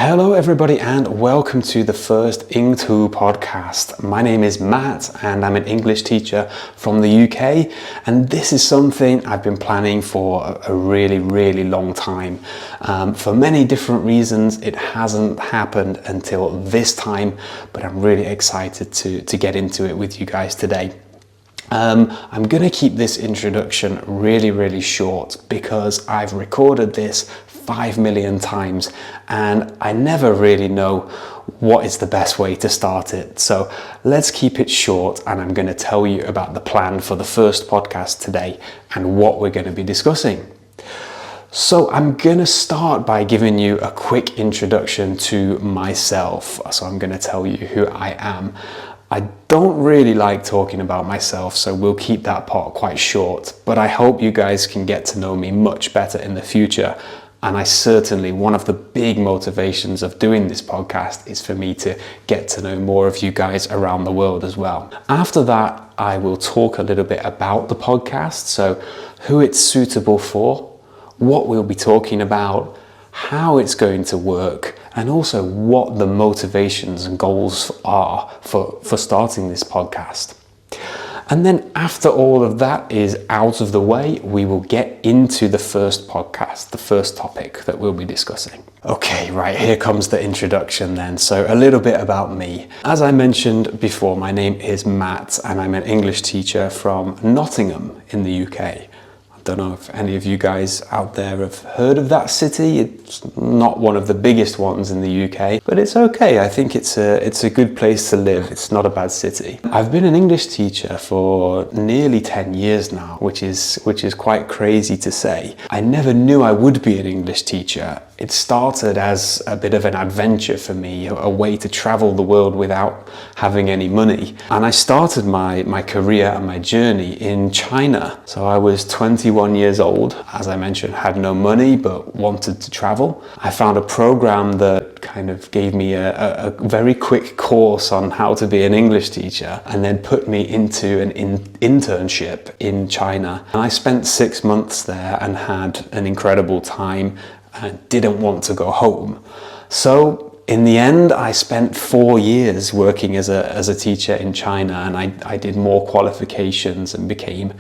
Hello everybody and welcome to the first Eng-Tu podcast. My name is Matt and I'm an English teacher from the UK, and this is something I've been planning for a really long time. For many different reasons it hasn't happened until this time, but I'm really excited to get into it with you guys today. I'm going to keep this introduction really short because I've recorded this 5 million times and I never really know what is the best way to start it. So let's keep it short, and I'm going to tell you about the plan for the first podcast today and what we're going to be discussing. So I'm going to start by giving you a quick introduction to myself. So I'm going to tell you who I am. I don't really like talking about myself, so we'll keep that part quite short, but I hope you guys can get to know me much better in the future. And one of the big motivations of doing this podcast is for me to get to know more of you guys around the world as well. After that, I will talk a little bit about the podcast, so who it's suitable for, what we'll be talking about, how it's going to work, and also what the motivations and goals are for starting this podcast. And then after all of that is out of the way, we will get into the first podcast, the first topic that we'll be discussing. Okay, right, here comes the introduction then. So a little bit about me. As I mentioned before, my name is Matt and I'm an English teacher from Nottingham in the UK. I don't know if any of you guys out there have heard of that city. It's not one of the biggest ones in the UK, but it's okay. I think it's a good place to live. It's not a bad city. I've been an English teacher for nearly 10 years now, which is quite crazy to say. I never knew I would be an English teacher. It started as a bit of an adventure for me, a way to travel the world without having any money. And I started my career and my journey in China. So I was 21 years old. As I mentioned, had no money, but wanted to travel. I found a program that kind of gave me a very quick course on how to be an English teacher, and then put me into an internship in China. And I spent 6 months there and had an incredible time. I didn't want to go home. So in the end, I spent 4 years working as a teacher in China, and I did more qualifications and became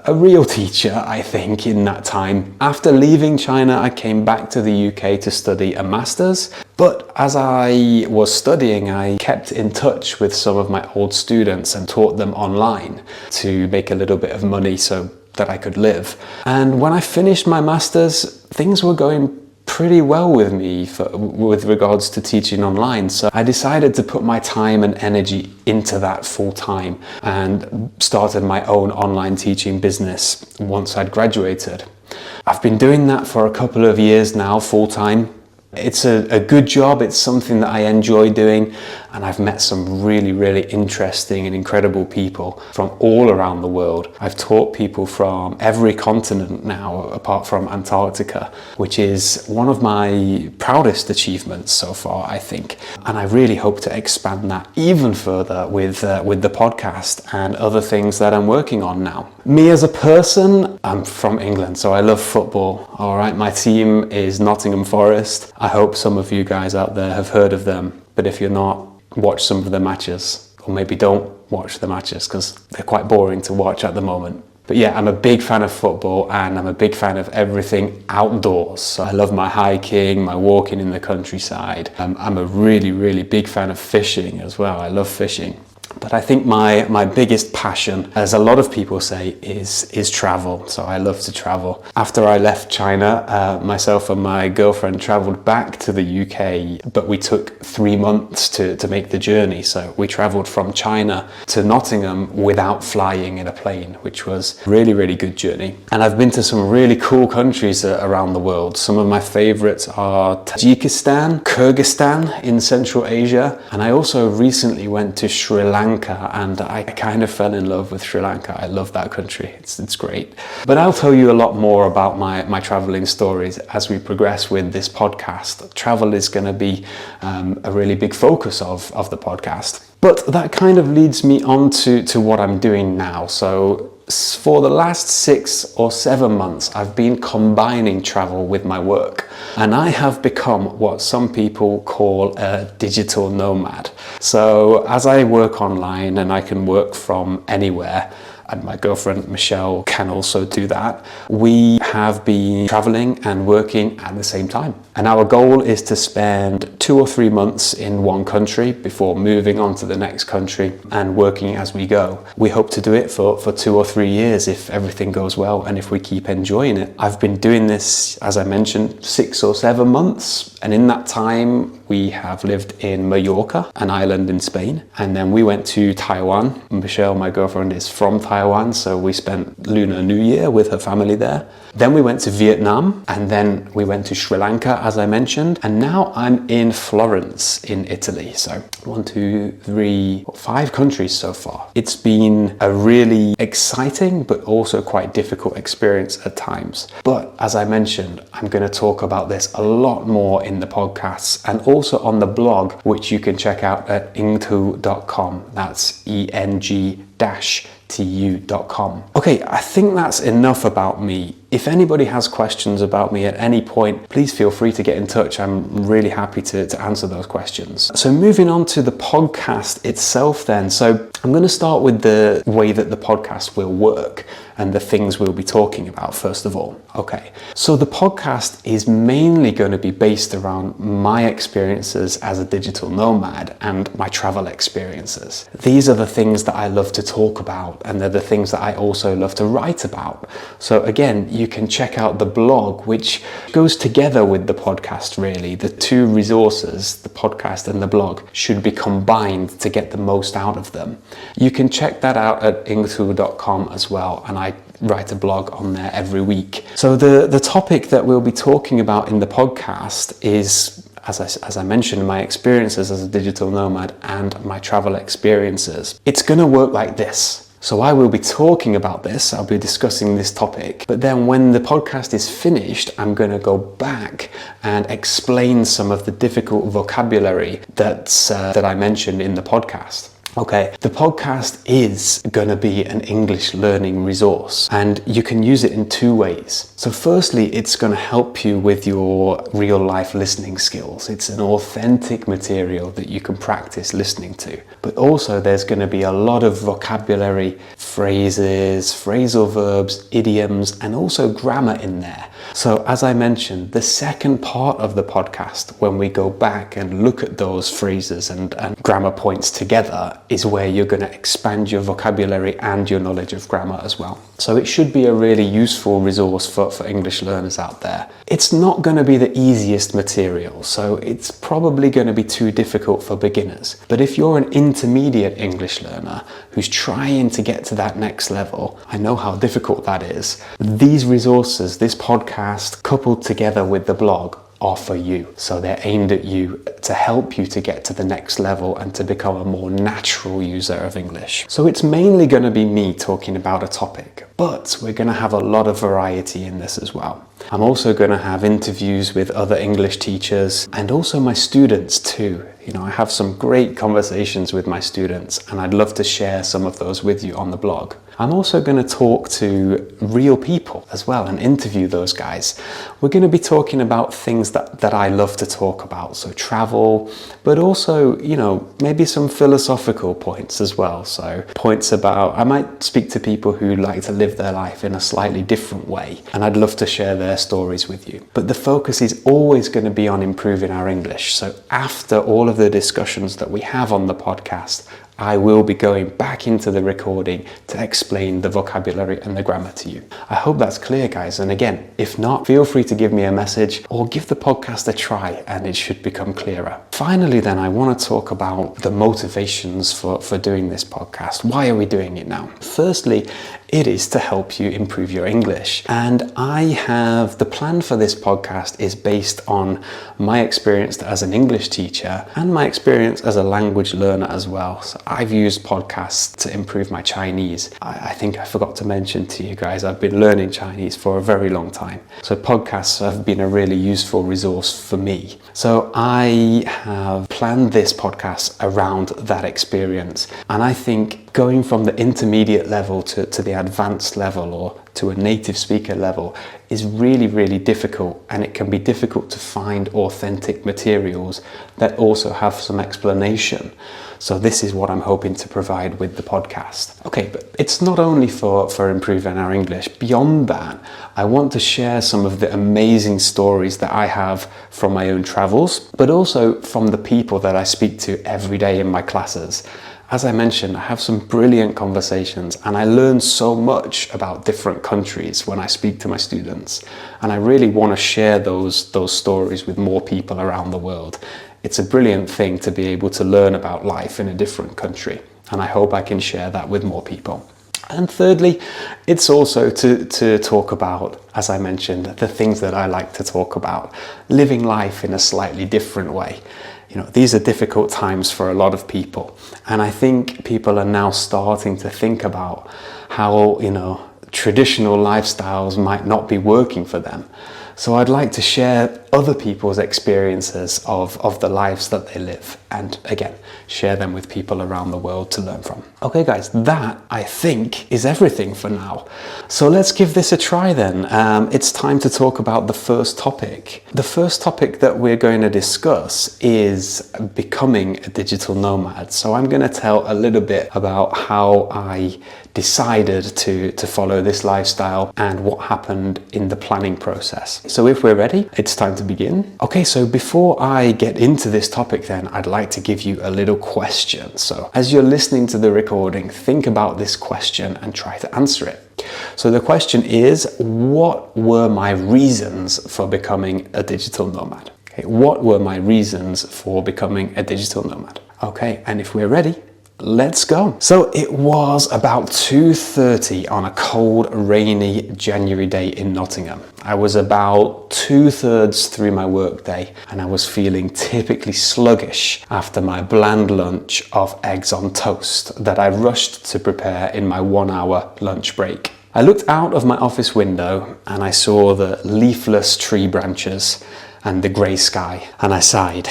a real teacher, I think, in that time. After leaving China, I came back to the UK to study a master's. But as I was studying, I kept in touch with some of my old students and taught them online to make a little bit of money so that I could live. And when I finished my master's, things were going pretty well with me with regards to teaching online. So I decided to put my time and energy into that full time and started my own online teaching business once I'd graduated. I've been doing that for a couple of years now, full time. It's a good job, it's something that I enjoy doing, and I've met some really interesting and incredible people from all around the world. I've taught people from every continent now, apart from Antarctica, which is one of my proudest achievements so far, I think. And I really hope to expand that even further with the podcast and other things that I'm working on now. Me as a person, I'm from England, so I love football. All right, my team is Nottingham Forest. I hope some of you guys out there have heard of them, but if you're not, watch some of the matches, or maybe don't watch the matches because they're quite boring to watch at the moment. But yeah, I'm a big fan of football and I'm a big fan of everything outdoors. So I love my hiking, my walking in the countryside. I'm a really big fan of fishing as well. I love fishing. But I think my biggest passion, as a lot of people say, is travel. So I love to travel. After I left China, myself and my girlfriend traveled back to the UK, but we took 3 months to make the journey. So we traveled from China to Nottingham without flying in a plane, which was a really good journey. And I've been to some really cool countries around the world. Some of my favorites are Tajikistan, Kyrgyzstan in Central Asia, and I also recently went to Sri Lanka, and I kind of fell in love with Sri Lanka. I love that country. It's great. But I'll tell you a lot more about my traveling stories as we progress with this podcast. Travel is going to be a really big focus of the podcast. But that kind of leads me on to what I'm doing now. So for the last 6 or 7 months, I've been combining travel with my work, and I have become what some people call a digital nomad. So as I work online and I can work from anywhere, and my girlfriend Michelle can also do that, we have been traveling and working at the same time. And our goal is to spend 2 or 3 months in one country before moving on to the next country and working as we go. We hope to do it for 2 or 3 years if everything goes well and if we keep enjoying it. I've been doing this, as I mentioned, 6 or 7 months, and in that time we have lived in Mallorca, an island in Spain, and then we went to Taiwan. Michelle, my girlfriend, is from Taiwan, so we spent Lunar New Year with her family there. Then we went to Vietnam, and then we went to Sri Lanka, as I mentioned, and now I'm in Florence in Italy. So 1, 2, 3, 5 countries so far. It's been a really exciting but also quite difficult experience at times. But as I mentioned, I'm going to talk about this a lot more in the podcasts and also on the blog, which you can check out at eng-tu.com. That's eng-tu.com. Okay, I think that's enough about me. If anybody has questions about me at any point, please feel free to get in touch. I'm really happy to answer those questions. So moving on to the podcast itself then. So I'm going to start with the way that the podcast will work and the things we'll be talking about first of all. Okay, so the podcast is mainly going to be based around my experiences as a digital nomad and my travel experiences. These are the things that I love to talk about, and they're the things that I also love to write about. So again, you can check out the blog, which goes together with the podcast really. The two resources, the podcast and the blog, should be combined to get the most out of them. You can check that out at eng-tu.com as well, and I write a blog on there every week. So the topic that we'll be talking about in the podcast is, as I mentioned, my experiences as a digital nomad and my travel experiences. It's going to work like this. So I will be talking about this, I'll be discussing this topic, but then when the podcast is finished, I'm going to go back and explain some of the difficult vocabulary that I mentioned in the podcast. Okay, the podcast is going to be an English learning resource, and you can use it in 2 ways. So firstly, it's going to help you with your real life listening skills. It's an authentic material that you can practice listening to. But also there's going to be a lot of vocabulary, phrases, phrasal verbs, idioms, and also grammar in there. So as I mentioned, the second part of the podcast, when we go back and look at those phrases and grammar points together, is where you're going to expand your vocabulary and your knowledge of grammar as well. So it should be a really useful resource for English learners out there. It's not going to be the easiest material, so it's probably going to be too difficult for beginners. But if you're an intermediate English learner who's trying to get to that next level, I know how difficult that is. These resources, this podcast, coupled together with the blog, are for you. So they're aimed at you to help you to get to the next level and to become a more natural user of English. So it's mainly going to be me talking about a topic, but we're going to have a lot of variety in this as well. I'm also going to have interviews with other English teachers and also my students too. You know, I have some great conversations with my students, and I'd love to share some of those with you on the blog. I'm also going to talk to real people as well and interview those guys. We're going to be talking about things that I love to talk about, so travel, but also, you know, maybe some philosophical points as well. So points about, I might speak to people who like to live their life in a slightly different way, and I'd love to share their stories with you. But the focus is always going to be on improving our English. So after all of the discussions that we have on the podcast, I will be going back into the recording to explain the vocabulary and the grammar to you. I hope that's clear, guys. And again, if not, feel free to give me a message or give the podcast a try and it should become clearer. Finally, then, I want to talk about the motivations for doing this podcast. Why are we doing it now? Firstly, It is to help you improve your English. And the plan for this podcast is based on my experience as an English teacher and my experience as a language learner as well. So I've used podcasts to improve my Chinese. I think I forgot to mention to you guys, I've been learning Chinese for a very long time. So podcasts have been a really useful resource for me. So I have planned this podcast around that experience. And I think going from the intermediate level to the advanced level or to a native speaker level is really, really difficult, and it can be difficult to find authentic materials that also have some explanation. So this is what I'm hoping to provide with the podcast. Okay, but it's not only for improving our English. Beyond that, I want to share some of the amazing stories that I have from my own travels, but also from the people that I speak to every day in my classes. As I mentioned, I have some brilliant conversations and I learn so much about different countries when I speak to my students. And I really want to share those stories with more people around the world. It's a brilliant thing to be able to learn about life in a different country. And I hope I can share that with more people. And thirdly, it's also to talk about, as I mentioned, the things that I like to talk about, living life in a slightly different way. You know, these are difficult times for a lot of people. And I think people are now starting to think about how, traditional lifestyles might not be working for them. So I'd like to share other people's experiences of the lives that they live, and again, share them with people around the world to learn from. Okay guys, that I think is everything for now. So let's give this a try then. It's time to talk about the first topic. The first topic that we're going to discuss is becoming a digital nomad. So I'm going to tell a little bit about how I decided to follow this lifestyle and what happened in the planning process. So if we're ready, it's time to begin. Okay, so before I get into this topic then, I'd like to give you a little question. So as you're listening to the recording, think about this question and try to answer it. So the question is, what were my reasons for becoming a digital nomad? Okay, what were my reasons for becoming a digital nomad? Okay, and if we're ready, let's go. So it was about 2:30 on a cold, rainy January day in Nottingham. I was about 2/3 through my workday and I was feeling typically sluggish after my bland lunch of eggs on toast that I rushed to prepare in my 1-hour lunch break. I looked out of my office window and I saw the leafless tree branches and the grey sky, and I sighed.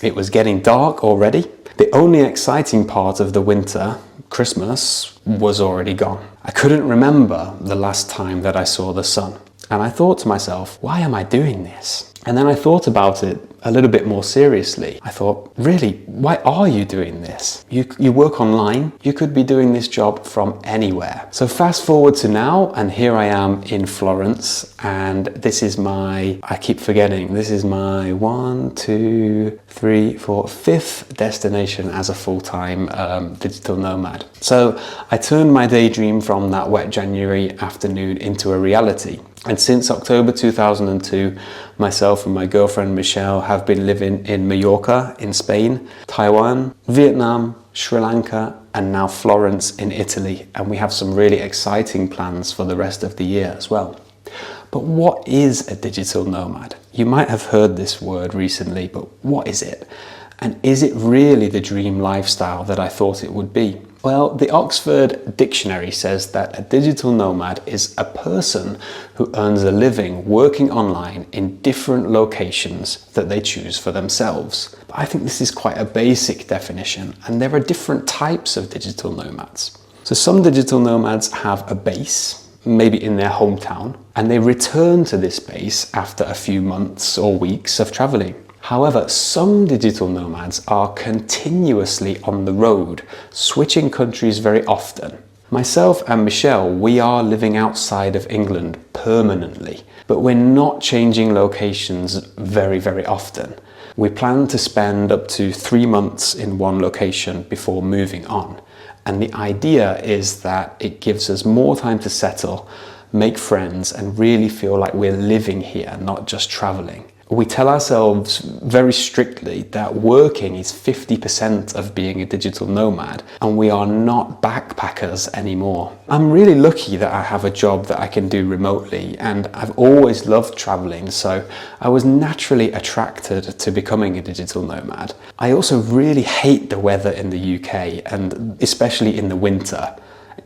It was getting dark already. The only exciting part of the winter, Christmas, was already gone. I couldn't remember the last time that I saw the sun. And I thought to myself, why am I doing this? And then I thought about it a little bit more seriously. I thought, really, why are you doing this? You work online, you could be doing this job from anywhere. So fast forward to now, and here I am in Florence, and this is my, I keep forgetting, this is my 5th destination as a full-time digital nomad. So I turned my daydream from that wet January afternoon into a reality. And since October 2002, myself and my girlfriend Michelle have been living in Mallorca in Spain, Taiwan, Vietnam, Sri Lanka, and now Florence in Italy. And we have some really exciting plans for the rest of the year as well. But what is a digital nomad? You might have heard this word recently, but what is it? And is it really the dream lifestyle that I thought it would be? Well, the Oxford Dictionary says that a digital nomad is a person who earns a living working online in different locations that they choose for themselves. But I think this is quite a basic definition, and there are different types of digital nomads. So some digital nomads have a base, maybe in their hometown, and they return to this base after a few months or weeks of traveling. However, some digital nomads are continuously on the road, switching countries very often. Myself and Michelle, we are living outside of England permanently, but we're not changing locations very, very often. We plan to spend up to 3 months in one location before moving on. And the idea is that it gives us more time to settle, make friends, and really feel like we're living here, not just traveling. We tell ourselves very strictly that working is 50% of being a digital nomad, and we are not backpackers anymore. I'm really lucky that I have a job that I can do remotely, and I've always loved traveling, so I was naturally attracted to becoming a digital nomad. I also really hate the weather in the UK, and especially in the winter.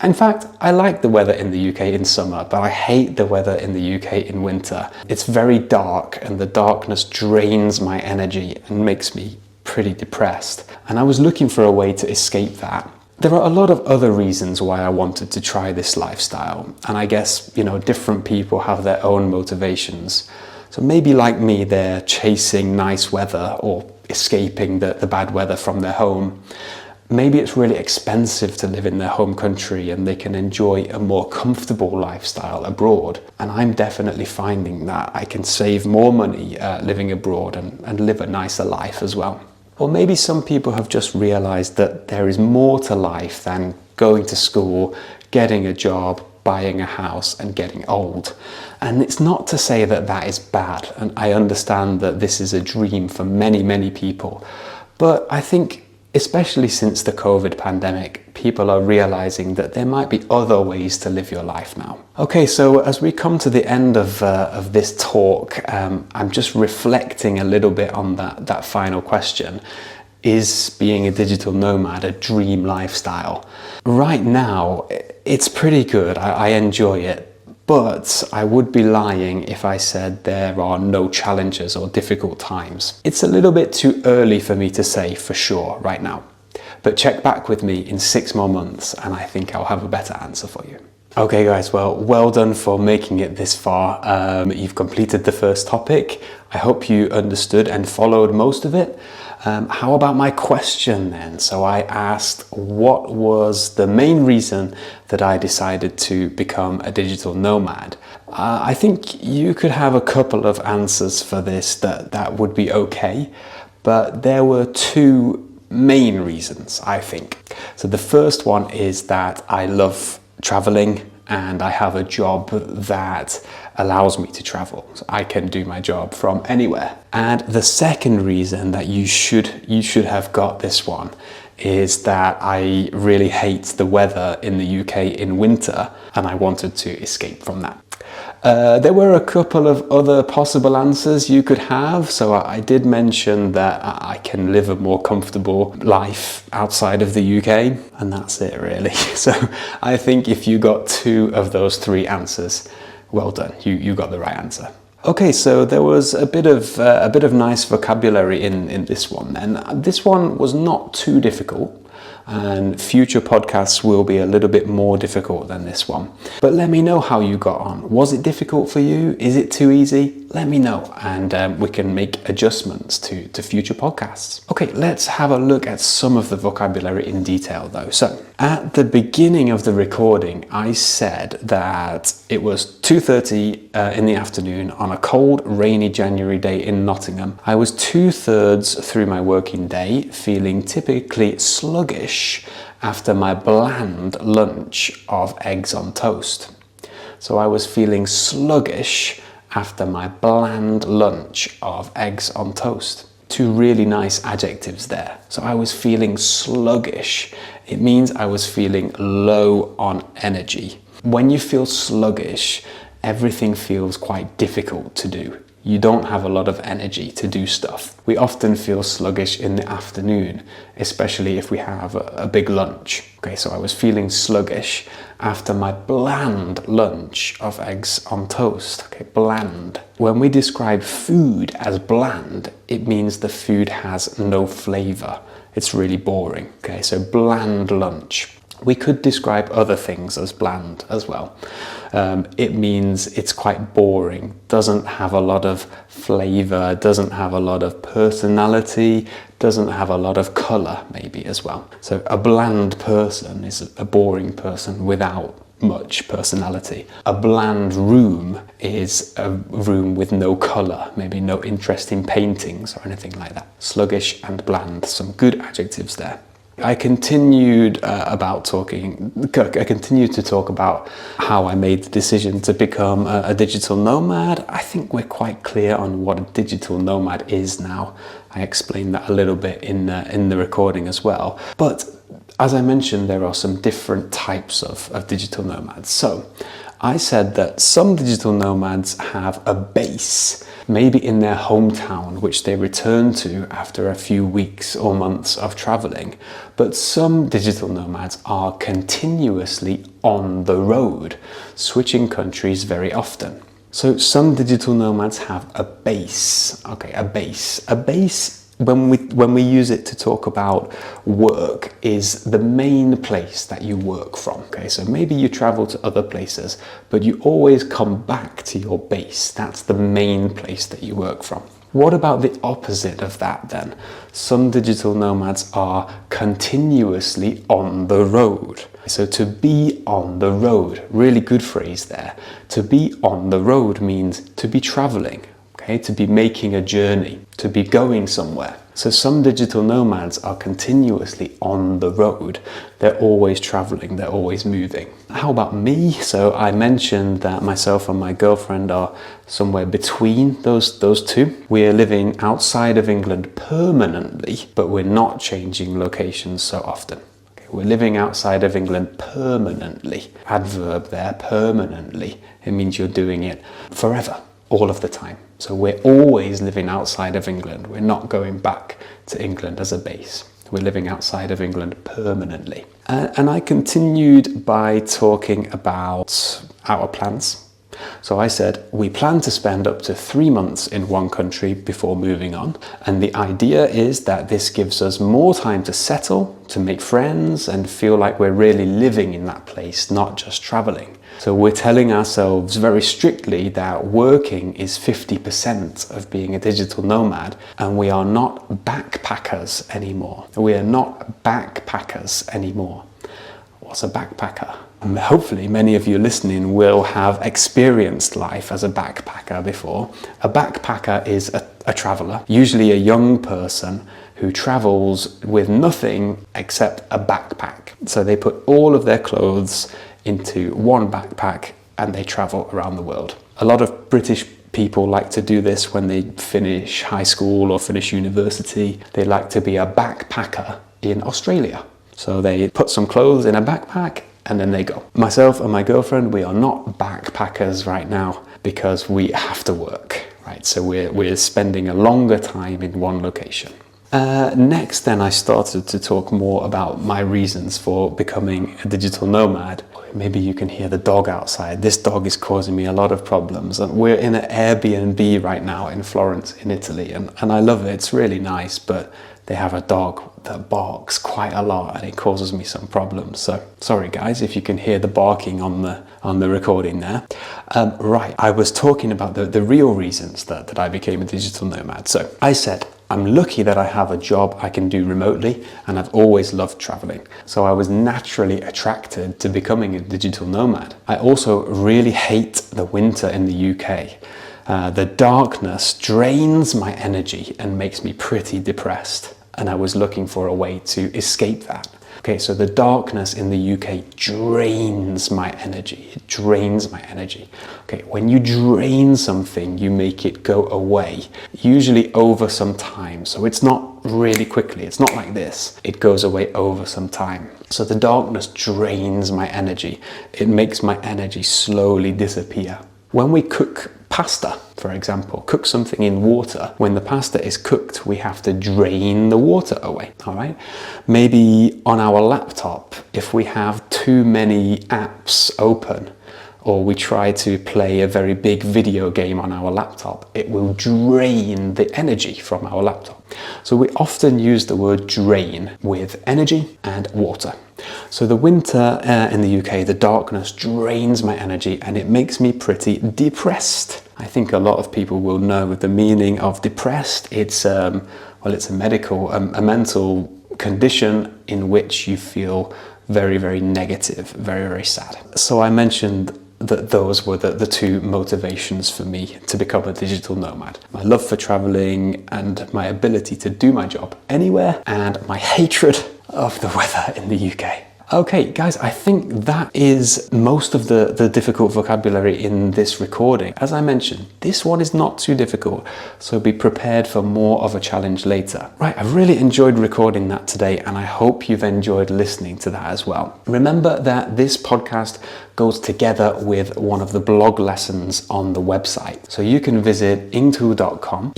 In fact, I like the weather in the UK in summer, but I hate the weather in the UK in winter. It's very dark, and the darkness drains my energy and makes me pretty depressed. And I was looking for a way to escape that. There are a lot of other reasons why I wanted to try this lifestyle, and I guess, different people have their own motivations. So maybe like me, they're chasing nice weather or escaping the bad weather from their home. Maybe it's really expensive to live in their home country and they can enjoy a more comfortable lifestyle abroad. And I'm definitely finding that I can save more money living abroad and live a nicer life as well. Or maybe some people have just realized that there is more to life than going to school, getting a job, buying a house and getting old. And it's not to say that that is bad. And I understand that this is a dream for many, many people. But I think especially since the COVID pandemic, people are realizing that there might be other ways to live your life now. Okay, so as we come to the end of this talk, I'm just reflecting a little bit on that final question. Is being a digital nomad a dream lifestyle? Right now, it's pretty good. I enjoy it. But I would be lying if I said there are no challenges or difficult times. It's a little bit too early for me to say for sure right now. But check back with me in 6 more months and I think I'll have a better answer for you. Okay guys, well done for making it this far. You've completed the first topic. I hope you understood and followed most of it. How about my question then? So I asked, what was the main reason that I decided to become a digital nomad? I think you could have a couple of answers for this that would be okay, but there were 2 main reasons, I think. So the first one is that I love traveling and I have a job that allows me to travel. So I can do my job from anywhere. And the second reason that you should have got this one is that I really hate the weather in the UK in winter and I wanted to escape from that. There were a couple of other possible answers you could have. So I did mention that I can live a more comfortable life outside of the UK, and that's it really. So I think if you got 2 of those 3 answers, well done, you got the right answer. Okay, so there was a bit of nice vocabulary in this one, and this one was not too difficult. And future podcasts will be a little bit more difficult than this one. But let me know how you got on. Was it difficult for you? Is it too easy? Let me know and we can make adjustments to future podcasts. Okay, let's have a look at some of the vocabulary in detail though. So at the beginning of the recording, I said that it was 2:30 in the afternoon on a cold, rainy January day in Nottingham. I was 2/3 through my working day, feeling typically sluggish after my bland lunch of eggs on toast. So I was feeling sluggish after my bland lunch of eggs on toast. 2 really nice adjectives there. So I was feeling sluggish. It means I was feeling low on energy. When you feel sluggish, everything feels quite difficult to do. You don't have a lot of energy to do stuff. We often feel sluggish in the afternoon, especially if we have a big lunch. Okay, so I was feeling sluggish after my bland lunch of eggs on toast. Okay, bland. When we describe food as bland, it means the food has no flavor. It's really boring. Okay, so bland lunch. We could describe other things as bland as well. It means it's quite boring, doesn't have a lot of flavor, doesn't have a lot of personality, doesn't have a lot of color maybe as well. So a bland person is a boring person without much personality. A bland room is a room with no color, maybe no interesting paintings or anything like that. Sluggish and bland, some good adjectives there. I continued I continued to talk about how I made the decision to become a digital nomad. I think we're quite clear on what a digital nomad is now. I explained that a little bit in the recording as well. But as I mentioned, there are some different types of digital nomads. So I said that some digital nomads have a base, maybe in their hometown, which they return to after a few weeks or months of traveling. But some digital nomads are continuously on the road, switching countries very often. So some digital nomads have a base. Okay, a base. A base, when we use it to talk about work, is the main place that you work from. Okay, so maybe you travel to other places, but you always come back to your base. That's the main place that you work from. What about the opposite of that then? Some digital nomads are continuously on the road. So to be on the road, really good phrase there. To be on the road means to be traveling. Okay, to be making a journey, to be going somewhere. So some digital nomads are continuously on the road. They're always traveling, they're always moving. How about me? So I mentioned that myself and my girlfriend are somewhere between those two. We're living outside of England permanently, but we're not changing locations so often. Okay, we're living outside of England permanently. Adverb there, permanently. It means you're doing it forever, all of the time. So we're always living outside of England. We're not going back to England as a base. We're living outside of England permanently. And I continued by talking about our plans. So I said, we plan to spend up to 3 months in one country before moving on. And the idea is that this gives us more time to settle, to make friends, and feel like we're really living in that place, not just traveling. So we're telling ourselves very strictly that working is 50% of being a digital nomad, and we are not backpackers anymore. We are not backpackers anymore. What's a backpacker? Hopefully many of you listening will have experienced life as a backpacker before. A backpacker is a traveler, usually a young person who travels with nothing except a backpack. So they put all of their clothes into one backpack and they travel around the world. A lot of British people like to do this when they finish high school or finish university. They like to be a backpacker in Australia. So they put some clothes in a backpack and then they go. Myself and my girlfriend, we are not backpackers right now because we have to work, right? So we're spending a longer time in one location. Next then I started to talk more about my reasons for becoming a digital nomad. Maybe you can hear the dog outside. This dog is causing me a lot of problems. And we're in an Airbnb right now in Florence in Italy, and I love it. It's really nice, but they have a dog that barks quite a lot and it causes me some problems. So sorry guys if you can hear the barking on the recording there. Right, I was talking about the real reasons that I became a digital nomad. So I said, I'm lucky that I have a job I can do remotely, and I've always loved traveling. So I was naturally attracted to becoming a digital nomad. I also really hate the winter in the UK. The darkness drains my energy and makes me pretty depressed. And I was looking for a way to escape that. Okay, so the darkness in the UK drains my energy. It drains my energy. Okay, when you drain something, you make it go away, usually over some time. So it's not really quickly. It's not like this. It goes away over some time. So the darkness drains my energy. It makes my energy slowly disappear. When we cook pasta, for example, cook something in water, when the pasta is cooked, we have to drain the water away, all right? Maybe on our laptop, if we have too many apps open, or we try to play a very big video game on our laptop, it will drain the energy from our laptop. So we often use the word drain with energy and water. So the winter in the UK, the darkness drains my energy and it makes me pretty depressed. I think a lot of people will know the meaning of depressed. It's a mental condition in which you feel very, very negative, very, very sad. So I mentioned that those were the two motivations for me to become a digital nomad. My love for traveling and my ability to do my job anywhere, and my hatred of the weather in the UK. Okay, guys, I think that is most of the difficult vocabulary in this recording. As I mentioned, this one is not too difficult, so be prepared for more of a challenge later. Right, I've really enjoyed recording that today, and I hope you've enjoyed listening to that as well. Remember that this podcast goes together with one of the blog lessons on the website. So you can visit engtu.com,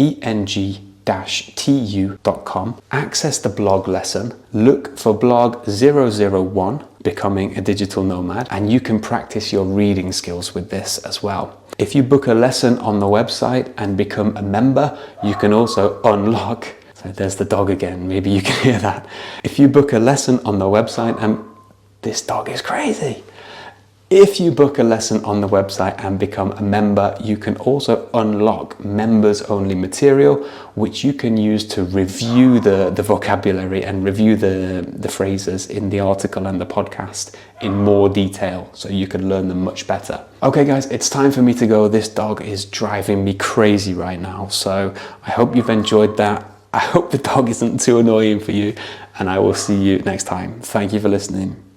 tu.com, access the blog lesson, look for blog 001, Becoming a Digital Nomad, and you can practice your reading skills with this as well. If you book a lesson on the website and become a member, you can also unlock, so there's the dog again, maybe you can hear that. If you book a lesson on the website, and this dog is crazy. If you book a lesson on the website and become a member, you can also unlock members only material, which you can use to review the vocabulary and review the phrases in the article and the podcast in more detail, so you can learn them much better. Okay guys, it's time for me to go. This dog is driving me crazy right now, so I hope you've enjoyed that. I hope the dog isn't too annoying for you, and I will see you next time. Thank you for listening.